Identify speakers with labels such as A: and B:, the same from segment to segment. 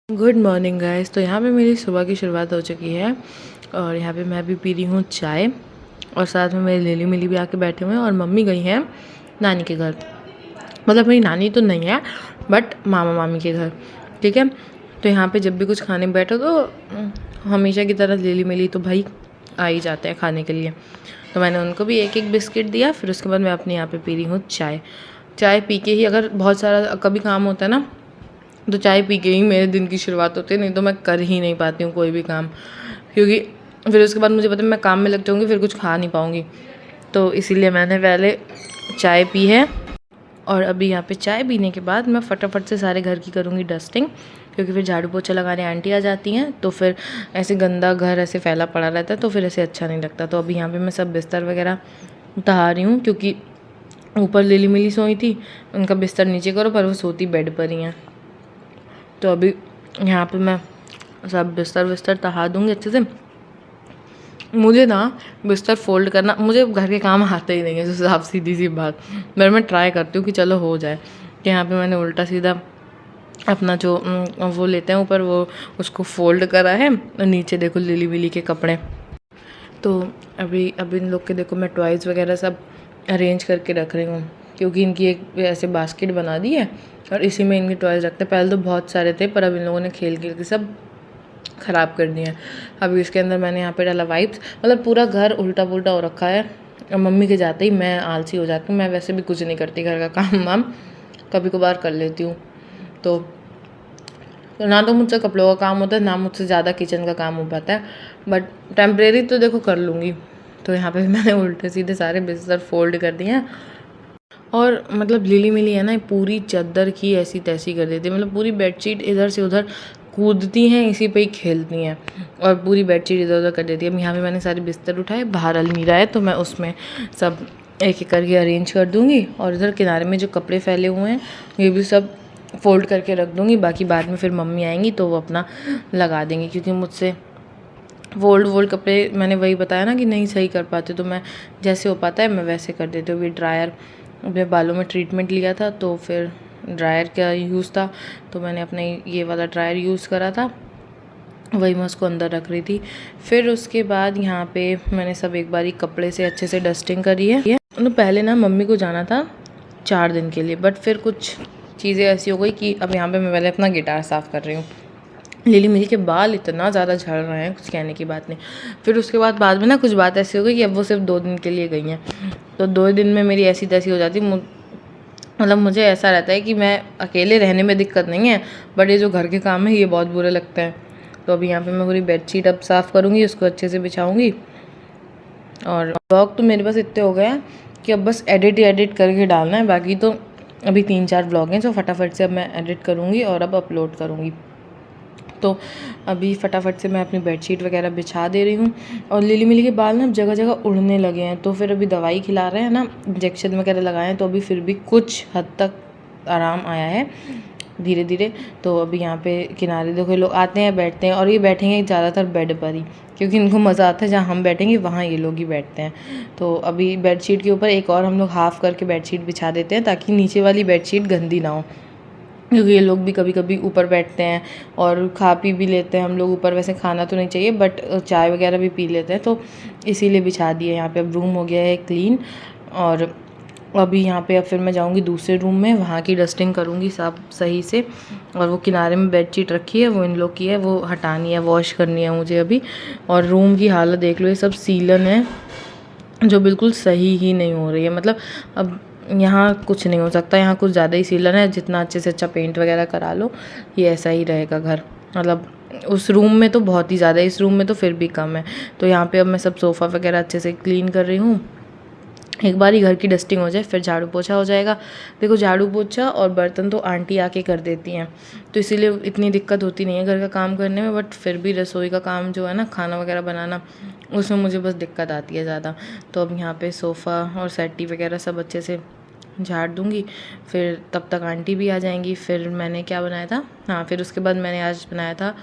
A: Good morning guys. तो यहाँ पे मेरी सुबह की शुरुआत हो चुकी है और यहाँ पे मैं भी पी रही हूँ चाय और साथ में मेरी लिली मिली भी आके बैठे हुए हैं और मम्मी गई हैं नानी के घर। मतलब मेरी नानी तो नहीं है बट मामा मामी के घर, ठीक है। तो यहाँ पे जब भी कुछ खाने बैठो तो हमेशा की तरह लिली मिली तो भाई आ ही जाते हैं खाने के लिए। तो मैंने उनको भी एक एक बिस्किट दिया। फिर उसके बाद मैं अपने यहाँ पे पी रही हूँ चाय। चाय पी के ही अगर बहुत सारा कभी काम होता है ना तो चाय पी के ही मेरे दिन की शुरुआत होती है, नहीं तो मैं कर ही नहीं पाती हूँ कोई भी काम, क्योंकि फिर उसके बाद मुझे पता है मैं काम में लग जाऊँगी, फिर कुछ खा नहीं पाऊँगी। तो इसीलिए मैंने पहले चाय पी है और अभी यहाँ पे चाय पीने के बाद मैं फटाफट से सारे घर की करूँगी डस्टिंग, क्योंकि फिर झाड़ू पोछा लगाने आंटी आ जाती हैं तो फिर ऐसे गंदा घर ऐसे फैला पड़ा रहता है तो फिर ऐसे अच्छा नहीं लगता। तो अभी यहाँ पे मैं सब बिस्तर वगैरह उतार रही हूँ, क्योंकि ऊपर लिली मिली सोई थी, उनका बिस्तर नीचे करो, पर वो सोती बेड पर ही हैं। तो अभी यहाँ पे मैं सब बिस्तर विस्तर तहा दूँगी अच्छे से। मुझे ना बिस्तर फोल्ड करना, मुझे घर के काम आते ही नहीं है, जो साफ सीधी सी बात। मैं ट्राई करती हूँ कि चलो हो जाए। कि यहाँ पे मैंने उल्टा सीधा अपना जो वो लेते हैं ऊपर, वो उसको फोल्ड करा है और नीचे देखो लिली विली के कपड़े। तो अभी अभी इन लोग के देखो मैं टॉयज़ वगैरह सब अरेंज करके रख रही हूँ, क्योंकि इनकी एक ऐसे बास्केट बना दी है और इसी में इनके टॉयज़ रखते हैं। पहले तो बहुत सारे थे पर अब इन लोगों ने खेल खेल के सब ख़राब कर दिए हैं। अभी इसके अंदर मैंने यहाँ पे डाला वाइप्स, मतलब पूरा घर उल्टा पुल्टा हो रखा है। और मम्मी के जाते ही मैं आलसी हो जाती हूँ। मैं वैसे भी कुछ नहीं करती घर का काम वाम, कभी कभार कर लेती हूँ। तो ना तो मुझसे कपड़ों का काम होता है, ना मुझसे ज़्यादा किचन का काम हो पाता है, बट टेम्परेरी तो देखो कर लूँगी। तो यहाँ पे मैंने उल्टे सीधे सारे बिस्तर फोल्ड कर दिए हैं। और मतलब लिली मिली है ना, पूरी चादर की ऐसी तैसी कर देती है, मतलब पूरी बेडशीट इधर से उधर कूदती हैं, इसी पे ही खेलती हैं और पूरी बेडशीट इधर उधर कर देती है। अब यहाँ पे मैंने सारे बिस्तर उठाए, बाहर अलमीरा है तो मैं उसमें सब एक एक करके अरेंज कर दूँगी। और इधर किनारे में जो कपड़े फैले हुए हैं ये भी सब फोल्ड करके रख दूँगी। बाकी बाद में फिर मम्मी आएंगी तो वो अपना लगा देंगी, क्योंकि मुझसे वोल्ड कपड़े मैंने वही बताया ना कि नहीं सही कर पाते, तो मैं जैसे हो पाता है मैं वैसे कर देती हूँ। अभी ड्रायर, अपने बालों में ट्रीटमेंट लिया था तो फिर ड्रायर का यूज़ था, तो मैंने अपने ये वाला ड्रायर यूज़ करा था, वही मैं उसको अंदर रख रही थी। फिर उसके बाद यहाँ पे मैंने सब एक बारी कपड़े से अच्छे से डस्टिंग करी है। तो पहले ना मम्मी को जाना था 4 दिन के लिए, बट फिर कुछ चीज़ें ऐसी हो गई कि अब यहाँ पे मैं पहले अपना गिटार साफ़ कर रही हूँ। लिली मिली के बाल इतना ज़्यादा झड़ रहे हैं, कुछ कहने की बात नहीं। फिर उसके बाद में ना कुछ बात ऐसी हो गई कि अब वो सिर्फ 2 दिन के लिए गई हैं, तो 2 दिन में मेरी ऐसी तैसी हो जाती। मतलब मुझे ऐसा रहता है कि मैं अकेले रहने में दिक्कत नहीं है, बट ये जो घर के काम है ये बहुत बुरे लगते हैं। तो अभी यहाँ पे मैं पूरी बेडशीट अब साफ़ करूँगी, उसको अच्छे से बिछाऊँगी। और ब्लॉग तो मेरे पास इतने हो गए हैं कि अब बस एडिट ही एडिट करके डालना है। बाकी तो अभी 3-4 ब्लॉग हैं जो फटाफट से अब मैं एडिट करूँगी और अब अपलोड करूँगी। तो अभी फटाफट से मैं अपनी बेडशीट वगैरह बिछा दे रही हूँ। और लिली मिली के बाल ना जगह जगह उड़ने लगे हैं, तो फिर अभी दवाई खिला रहे हैं ना, इंजेक्शन वगैरह लगाए हैं, तो अभी फिर भी कुछ हद तक आराम आया है धीरे धीरे। तो अभी यहाँ पे किनारे देखो लोग आते हैं बैठते हैं, और ये बैठेंगे ज़्यादातर बेड पर ही, क्योंकि इनको मज़ा आता है जहाँ हम बैठेंगे वहाँ ये लोग ही बैठते हैं। तो अभी बेडशीट के ऊपर एक और हम लोग हाफ़ करके बेडशीट बिछा देते हैं, ताकि नीचे वाली बेडशीट गंदी ना हो, क्योंकि ये लोग भी कभी कभी ऊपर बैठते हैं और खा पी भी लेते हैं। हम लोग ऊपर वैसे खाना तो नहीं चाहिए बट चाय वगैरह भी पी लेते हैं, तो इसीलिए बिछा दिए। यहाँ पे अब रूम हो गया है क्लीन। और अभी यहाँ पे अब फिर मैं जाऊँगी दूसरे रूम में, वहाँ की डस्टिंग करूँगी सब सही से। और वो किनारे में बेडशीट रखी है वो इन लोग की है, वो हटानी है, वॉश करनी है मुझे अभी। और रूम की हालत देख लो, ये सब सीलन है जो बिल्कुल सही ही नहीं हो रही है। मतलब अब यहाँ कुछ नहीं हो सकता, यहाँ कुछ ज़्यादा ही सीलन है, जितना अच्छे से अच्छा पेंट वगैरह करा लो ये ऐसा ही रहेगा घर। मतलब उस रूम में तो बहुत ही ज़्यादा है, इस रूम में तो फिर भी कम है। तो यहाँ पे अब मैं सब सोफ़ा वगैरह अच्छे से क्लीन कर रही हूँ। एक बार ही घर की डस्टिंग हो जाए फिर झाड़ू पोछा हो जाएगा। देखो झाड़ू पोछा और बर्तन तो आंटी आके कर देती हैं, तो इसीलिए इतनी दिक्कत होती नहीं है घर का काम करने में। बट फिर भी रसोई का काम जो है ना, खाना वगैरह बनाना, उसमें मुझे बस दिक्कत आती है ज़्यादा। तो अब यहाँ पे सोफ़ा और सेटी वगैरह सब अच्छे से झाड़ दूँगी, फिर तब तक आंटी भी आ जाएंगी। फिर मैंने क्या बनाया था, हाँ फिर उसके बाद मैंने आज बनाया था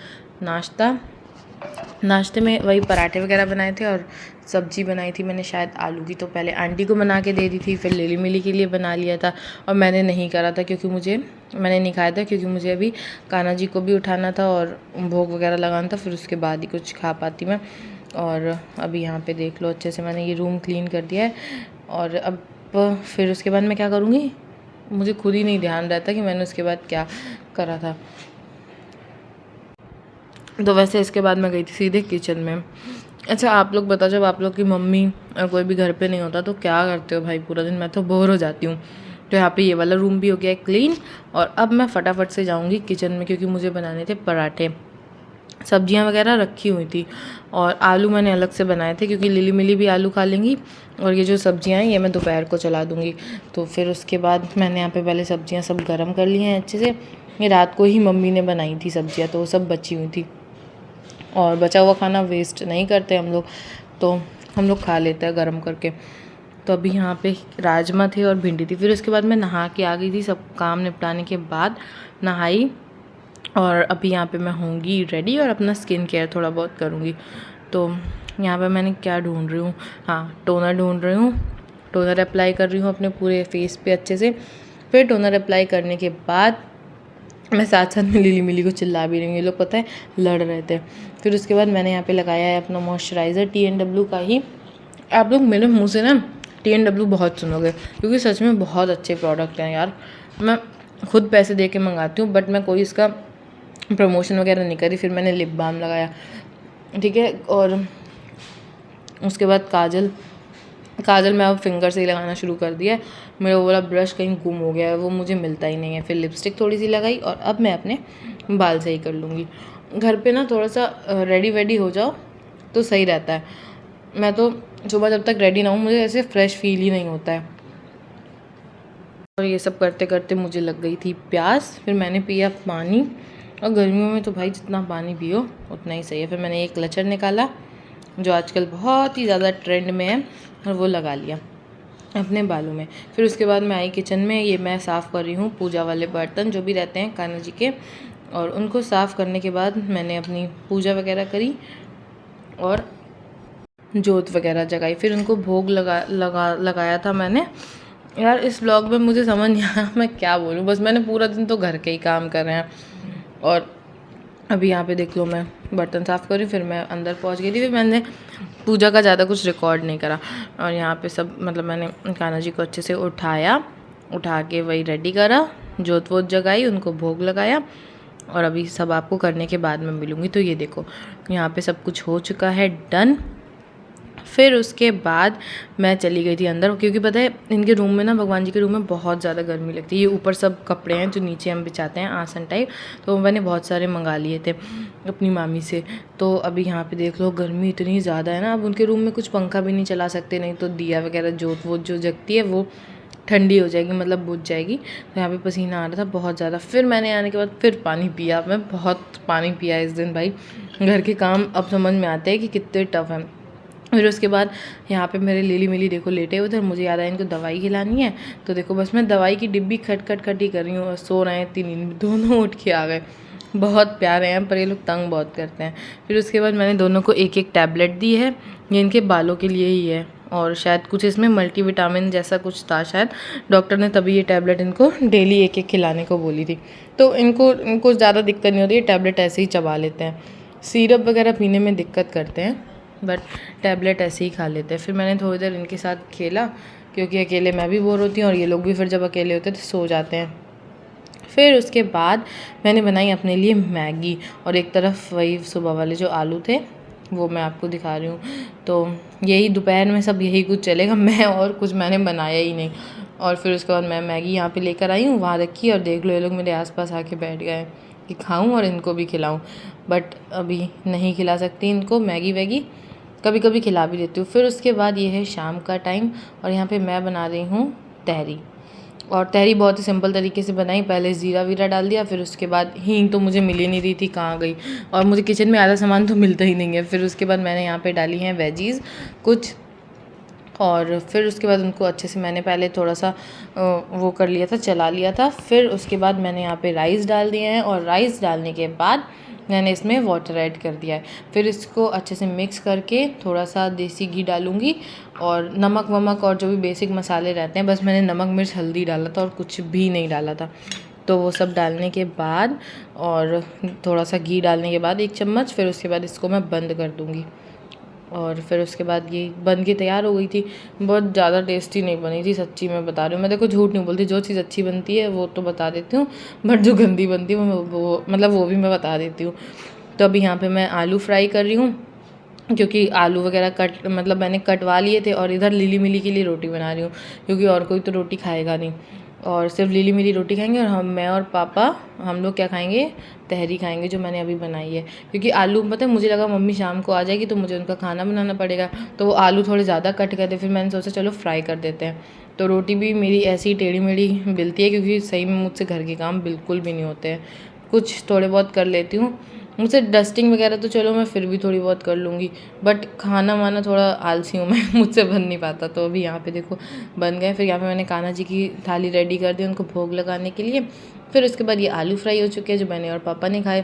A: नाश्ता, नाश्ते में वही पराठे वगैरह बनाए थे और सब्ज़ी बनाई थी मैंने शायद आलू की। तो पहले आंटी को बना के दे दी थी, फिर लिली मिली के लिए बना लिया था और मैंने नहीं करा था क्योंकि मैंने नहीं खाया था क्योंकि मुझे अभी कान्हा जी को भी उठाना था और भोग वगैरह लगाना था, फिर उसके बाद ही कुछ खा पाती मैं। और अभी यहाँ पे देख लो अच्छे से मैंने ये रूम क्लीन कर दिया है। और अब फिर उसके बाद मैं क्या करूँगी, मुझे खुद ही नहीं ध्यान रहता कि मैंने उसके बाद क्या करा था। तो वैसे इसके बाद मैं गई थी सीधे किचन में। अच्छा आप लोग बताओ, जब आप लोग की मम्मी और कोई भी घर पे नहीं होता तो क्या करते हो भाई पूरा दिन? मैं तो बोर हो जाती हूँ। तो यहाँ पे ये वाला रूम भी हो गया है क्लीन और अब मैं फटाफट से जाऊँगी किचन में क्योंकि मुझे बनाने थे पराठे। सब्जियां वगैरह रखी हुई थी और आलू मैंने अलग से बनाए थे क्योंकि लिली मिली भी आलू खा लेंगी और ये जो सब्जियां हैं ये मैं दोपहर को चला दूँगी। तो फिर उसके बाद मैंने यहाँ पे पहले सब्जियां सब गर्म कर ली हैं अच्छे से। ये रात को ही मम्मी ने बनाई थी सब्जियां तो वो सब बची हुई थी और बचा हुआ खाना वेस्ट नहीं करते हम लोग, तो हम लोग खा लेते हैं गर्म करके। तो अभी यहाँ पे राजमा थे और भिंडी थी। फिर उसके बाद मैं नहा के आ गई थी, सब काम निपटाने के बाद नहाई और अभी यहाँ पे मैं होंगी रेडी और अपना स्किन केयर थोड़ा बहुत करूँगी। तो यहाँ पे मैंने क्या ढूंढ रही हूँ, हाँ टोनर ढूंढ रही हूँ। टोनर अप्लाई कर रही हूँ अपने पूरे फेस पे अच्छे से। फिर टोनर अप्लाई करने के बाद मैं साथ साथ में लिली मिली को चिल्ला भी रही हूँ, ये लोग पता है लड़ रहे थे। फिर उसके बाद मैंने यहाँ पे लगाया है अपना मॉइस्चराइज़र TNW का ही। आप लोग मेरे मुँह से ना TNW बहुत सुनोगे क्योंकि सच में बहुत अच्छे प्रोडक्ट हैं यार। मैं खुद पैसे दे के मंगाती हूँ बट मैं कोई इसका प्रमोशन वगैरह नहीं करी। फिर मैंने लिप बाम लगाया, ठीक है। और उसके बाद काजल मैं अब फिंगर से ही लगाना शुरू कर दिया है। मेरा वो वाला ब्रश कहीं गुम हो गया है, वो मुझे मिलता ही नहीं है। फिर लिपस्टिक थोड़ी सी लगाई और अब मैं अपने बाल सही कर लूँगी। घर पे ना थोड़ा सा रेडी वेडी हो जाओ तो सही रहता है। मैं तो सुबह जब तक रेडी ना हूँ मुझे ऐसे फ्रेश फील ही नहीं होता है। और ये सब करते करते मुझे लग गई थी प्यास, फिर मैंने पिया पानी। और गर्मियों में तो भाई जितना पानी पियो उतना ही सही है। फिर मैंने एक क्लचर निकाला जो आजकल बहुत ही ज़्यादा ट्रेंड में है और वो लगा लिया अपने बालों में। फिर उसके बाद मैं आई किचन में, ये मैं साफ़ कर रही हूँ पूजा वाले बर्तन जो भी रहते हैं कान्हा जी के। और उनको साफ़ करने के बाद मैंने अपनी पूजा वगैरह करी और जोत वगैरह जगाई। फिर उनको भोग लगाया था मैंने। यार इस व्लॉग में मुझे समझ नहीं आया मैं क्या बोलूँ, बस मैंने पूरा दिन तो घर के ही काम कर रहे हैं। और अभी यहाँ पे देख लो मैं बर्तन साफ़ करी, फिर मैं अंदर पहुँच गई थी। फिर मैंने पूजा का ज़्यादा कुछ रिकॉर्ड नहीं करा। और यहाँ पे सब मतलब मैंने कान्हा जी को अच्छे से उठा के वही रेडी करा, जोत वोत जगाई, उनको भोग लगाया। और अभी सब आपको करने के बाद मैं मिलूँगी। तो ये देखो यहाँ पे सब कुछ हो चुका है डन। फिर उसके बाद मैं चली गई थी अंदर क्योंकि पता है इनके रूम में ना, भगवान जी के रूम में बहुत ज़्यादा गर्मी लगती है। ये ऊपर सब कपड़े हैं जो नीचे हम बिछाते हैं आसन टाइप, तो मैंने बहुत सारे मंगा लिए थे अपनी मामी से। तो अभी यहाँ पे देख लो गर्मी इतनी ज़्यादा है ना, अब उनके रूम में कुछ पंखा भी नहीं चला सकते, नहीं तो दिया वगैरह जोत वोत जो जगती है वो ठंडी हो जाएगी, मतलब बुझ जाएगी। तो यहाँ पे पसीना आ रहा था बहुत ज़्यादा। फिर मैंने आने के बाद फिर पानी पिया, मैं बहुत पानी पिया इस दिन भाई। घर के काम अब समझ में आते हैं कि कितने टफ हैं। फिर उसके बाद यहाँ पे मेरे लिली मिली देखो लेटे हुए थे, मुझे याद आया इनको दवाई खिलानी है। तो देखो बस मैं दवाई की डिब्बी खट ही कर रही हूँ और सो रहे हैं तीन, दोनों उठ के आ गए। बहुत प्यारे हैं पर ये लोग तंग बहुत करते हैं। फिर उसके बाद मैंने दोनों को एक एक टैबलेट दी है, ये इनके बालों के लिए ही है और शायद कुछ इसमें मल्टीविटामिन जैसा कुछ था शायद, डॉक्टर ने तभी ये टैबलेट इनको डेली एक एक खिलाने को बोली थी। तो इनको ज़्यादा दिक्कत नहीं होती, ये टैबलेट ऐसे ही चबा लेते हैं। सिरप वगैरह पीने में दिक्कत करते हैं बट टैबलेट ऐसे ही खा लेते हैं। फिर मैंने थोड़ी देर इनके साथ खेला क्योंकि अकेले मैं भी बोर होती हूँ और ये लोग भी फिर जब अकेले होते हैं तो सो जाते हैं। फिर उसके बाद मैंने बनाई अपने लिए मैगी और एक तरफ वही सुबह वाले जो आलू थे वो मैं आपको दिखा रही हूँ। तो यही दोपहर में सब यही कुछ चलेगा, मैं और कुछ मैंने बनाया ही नहीं। और फिर उसके बाद मैं मैगी यहाँ पे लेकर आई हूँ, वहाँ रखी और देख लो ये लोग मेरे आसपास आके बैठ गए कि खाऊं और इनको भी खिलाऊं। बट अभी नहीं खिला सकती इनको मैगी वैगी, कभी कभी खिला भी देती हूँ। फिर उसके बाद ये है शाम का टाइम और यहाँ पे मैं बना रही हूँ तहरी। और तहरी बहुत ही सिंपल तरीके से बनाई, पहले ज़ीरा वीरा डाल दिया, फिर उसके बाद हींग तो मुझे मिल ही नहीं रही थी, कहाँ गई। और मुझे किचन में आधा सामान तो मिलता ही नहीं है। फिर उसके बाद मैंने यहाँ पे डाली हैं वेजीज़ कुछ, और फिर उसके बाद उनको अच्छे से मैंने पहले थोड़ा सा वो कर लिया था, चला लिया था। फिर उसके बाद मैंने यहाँ पे राइस डाल दिए हैं और राइस डालने के बाद मैंने इसमें वाटर ऐड कर दिया है। फिर इसको अच्छे से मिक्स करके थोड़ा सा देसी घी डालूँगी और नमक वमक और जो भी बेसिक मसाले रहते हैं, बस मैंने नमक मिर्च हल्दी डाला था और कुछ भी नहीं डाला था। तो वो सब डालने के बाद और थोड़ा सा घी डालने के बाद 1 चम्मच, फिर उसके बाद इसको मैं बंद कर दूँगी। और फिर उसके बाद ये बन के तैयार हो गई थी। बहुत ज़्यादा टेस्टी नहीं बनी थी, सच्ची मैं बता रही हूँ। मैं देखो झूठ नहीं बोलती, जो चीज़ अच्छी बनती है वो तो बता देती हूँ, बट जो गंदी बनती है वो मतलब वो भी मैं बता देती हूँ। तो अभी यहाँ पे मैं आलू फ्राई कर रही हूँ, क्योंकि आलू वगैरह मतलब मैंने कटवा लिए थे और इधर लिली मिली के लिए रोटी बना रही हूँ, क्योंकि और कोई तो रोटी खाएगा नहीं और सिर्फ लिली मिली रोटी खाएंगे। और मैं और पापा हम लोग क्या खाएंगे, तहरी खाएंगे जो मैंने अभी बनाई है। क्योंकि आलू पता है, मुझे लगा मम्मी शाम को आ जाएगी तो मुझे उनका खाना बनाना पड़ेगा, तो वो आलू थोड़े ज़्यादा कट कर दे। फिर मैंने सोचा चलो फ्राई कर देते हैं। तो रोटी भी मेरी ऐसी टेढ़ी मेढ़ी बिलती है, क्योंकि सही में मुझसे घर के काम बिल्कुल भी नहीं होते हैं। कुछ थोड़े बहुत कर लेती हूँ, मुझसे डस्टिंग वगैरह तो चलो मैं फिर भी थोड़ी बहुत कर लूँगी, बट खाना वाना थोड़ा आलसी हूँ मैं मुझसे बन नहीं पाता। तो अभी यहाँ पे देखो बन गए। फिर यहाँ पे मैंने कान्हा जी की थाली रेडी कर दी उनको भोग लगाने के लिए। फिर उसके बाद ये आलू फ्राई हो चुके हैं जो मैंने और पापा ने खाए।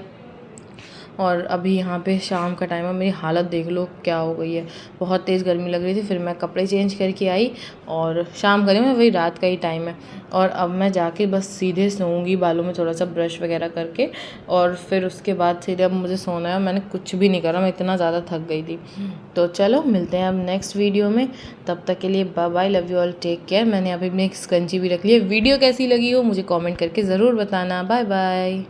A: और अभी यहाँ पे शाम का टाइम है, मेरी हालत देख लो क्या हो गई है, बहुत तेज़ गर्मी लग रही थी। फिर मैं कपड़े चेंज करके आई और शाम का मैं वही रात का ही टाइम है। और अब मैं जाके बस सीधे सोऊंगी, बालों में थोड़ा सा ब्रश वगैरह करके, और फिर उसके बाद सीधे अब मुझे सोना है। मैंने कुछ भी नहीं करा, मैं इतना ज़्यादा थक गई थी। तो चलो मिलते हैं अब नेक्स्ट वीडियो में, तब तक के लिए bye bye, love you all, take care. मैंने अभी अपनी एक स्कंजी भी रख ली है। वीडियो कैसी लगी हो मुझे कॉमेंट करके ज़रूर बताना। Bye bye.